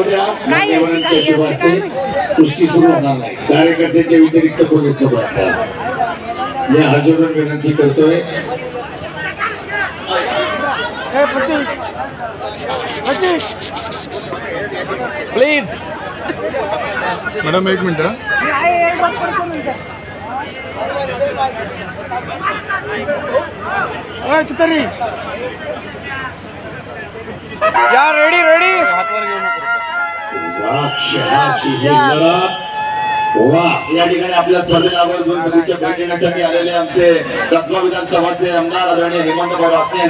जाऊ द्या. कुस्ती सुरू होणार नाही. कार्यकर्त्यांच्या व्यतिरिक्त कोणीच नको आता. या हजरून विनंती करतोय. प्लीज मॅडम एक मिनिट. किती या रेडी रेडी हातवर घेऊ नको. या ठिकाणी आपल्या स्पर्धेला आवर्जून शुभेच्छा भेट देण्यासाठी आलेले आमचे कसबा विधानसभाचे आमदार आदरणीय हेमंत भाऊ रासने,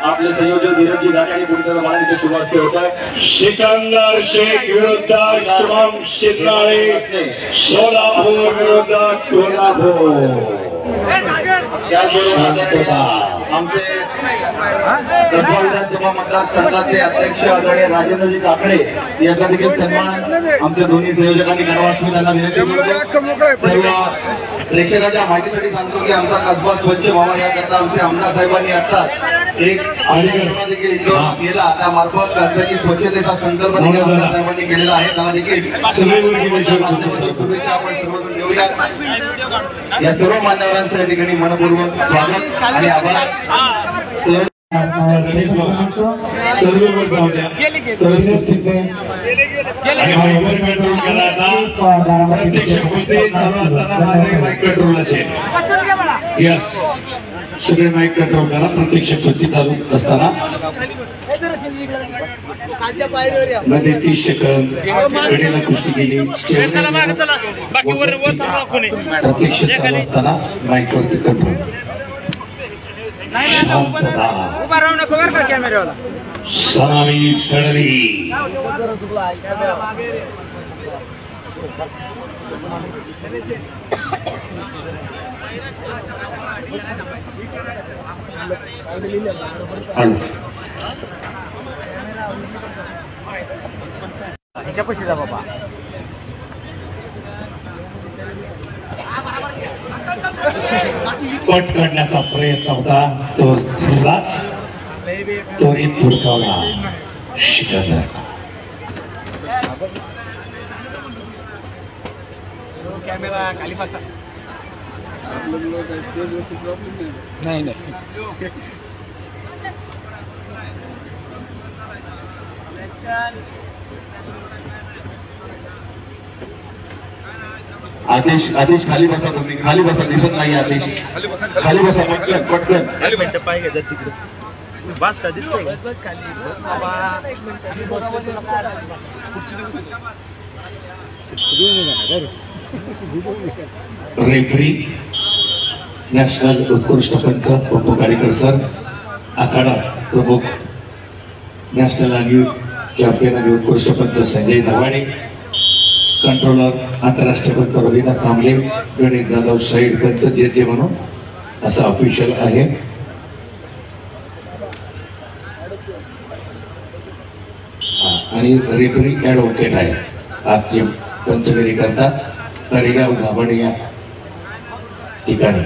आपले संयोजक धीरजजी घाटे आणि पुढच्या माननीय शुभारंभ होत आहे. सिकंदर शेख विरुद्ध शुभम शिंदे, सोलापूर विरुद्ध कोल्हापूर. आमचे कसबा विधानसभा मतदारसंघाचे अध्यक्ष आदरणीय राजेंद्रजी काकडे यांचा देखील सन्मान आमच्या दोन्ही संयोजकांनी करावा अशी त्यांना विनंती करतो. सर्व प्रेक्षकांच्या माहितीसाठी सांगतो की आमचा कसबा स्वच्छ व्हावा याकरता आमचे आमदार साहेबांनी आता एक देखील केला. त्यामार्फत कसब्याची स्वच्छतेचा संदर्भ आमदार साहेबांनी केलेला आहे. त्यांना देखील शुभेच्छा आपण सर्वजण देऊया. या सर्व मान्यवरांच्या ठिकाणी मनपूर्वक स्वागत आणि आभार. सगळे माईक कंट्रोल करा. प्रत्यक्ष कुस्ती चालू असताना मध्ये 30 सेकंद कडेला कुस्ती केली. प्रत्यक्ष चालू असताना माईक वरती कंट्रोल. शांतता. सलामी सडली. पैसे जा बाबा. कट करण्याचा प्रयत्न होता तो तुलाच त्वरित धुडकावला सिकंदर. कॅमेरा खाली बसा. नाही नाही आदेश आदेश खाली बसा. तुम्ही खाली बसा. दिसत नाही आदेश. खाली बसा. पटकन पटकन. पाहिजे जर तिकडे बस का दिसतोय. रेफरी नॅशनल उत्कृष्ट पंच पप्पू काळेकर सर, आखाडा प्रमुख नॅशनल आणि चॅम्पियन आणि उत्कृष्ट पंच संजय नरवाणे, कंट्रोलर आंतरराष्ट्रीय पंच रविदास सांगले, गणेश जाधव साईड पंच जे म्हणून असा ऑफिशियल आहे. आणि रेफरी ऍडव्होकेट आहे. आजची पंचगिरी करतात तळेगाव धाबड या ठिकाणी.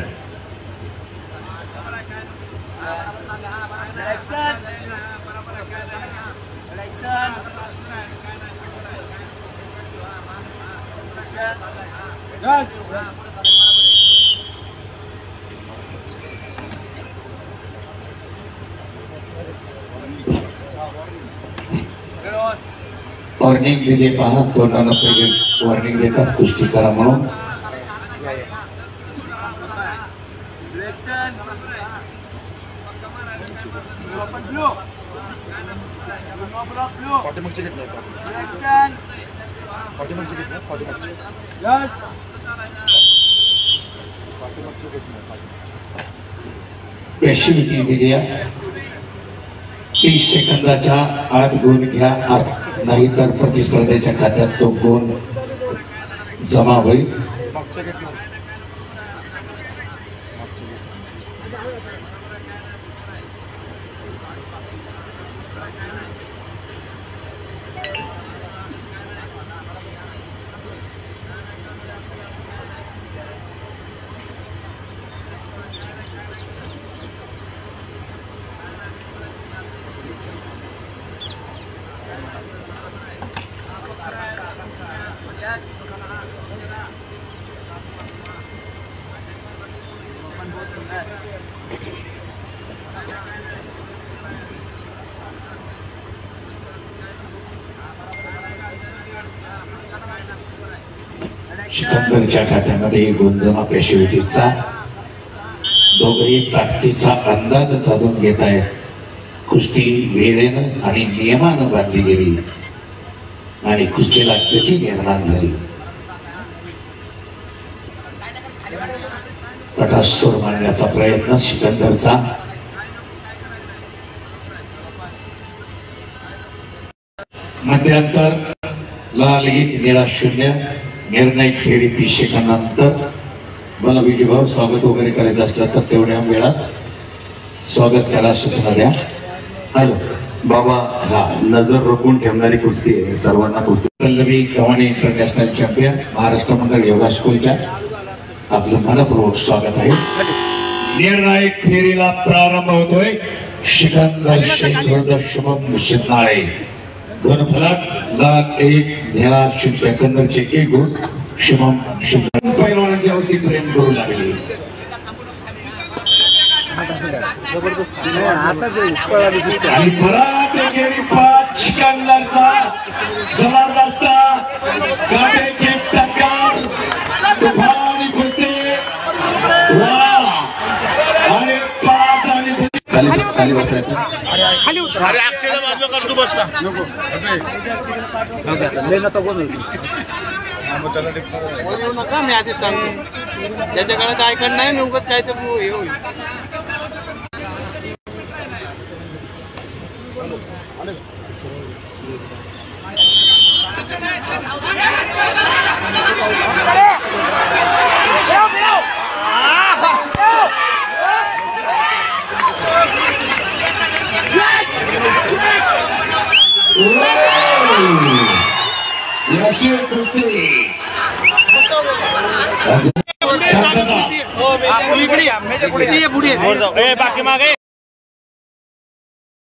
वॉर्निंग दिले पहा. तोंडानं पहिले वॉर्निंग देतात कुस्ती करा म्हणून. पॅशिव्हिटी दिली. 30 सेकंदाच्या आत गुण घ्या, नाहीतर प्रतिस्पर्ध्याच्या खात्यात तो गुण जमा होईल. सिकंदरच्या खात्यामध्ये गुंजमा पेशवेटीचा दोघे ताकदीचा अंदाज साधून घेत आहेत. कुस्ती वेळेनं आणि नियमानं बांधली गेली आणि कुस्तीला गती निर्माण झाली. पटासूर मारण्याचा प्रयत्न सिकंदरचा. मध्यांतर लाल 1 निळा 0. निर्णायक फेरी 30 सेकंदानंतर. मला विजयभाऊ स्वागत वगैरे करायचं असलं तर तेवढ्या वेळात स्वागत करायला सूचना द्या. हॅलो बाबा, हा नजर रोखून ठेवणारी कुस्ती आहे. सर्वांना कुस्ती. पल्लवी गव्हाणे इंटरनॅशनल चॅम्पियन महाराष्ट्र मंडळ योगा स्कूलच्या आपलं मनपूर्वक स्वागत आहे. निर्णायक फेरीला प्रारंभ होतोय. सिकंदर शेख शुभम शिंदे घनफलक लाल 1 निळा 0. सिकंदरचे 1 गुण. शुभम शिंदे पैलवानांच्या वरती प्रेम करू लागले. आणि परत एकेरी 5 सिकंदरचा जबरदस्त काटे खेप टक्कर. तुफानी कुस्ती. वा आणि 5 आणि खाली बसायचं. अरे अक्षयला बाजू करतो बसता नको नका. मी आधी सांगतो त्याच्या काळात ऐकत नाही. मी उगाच काय तर हे होईल. पुढे बाकी मागे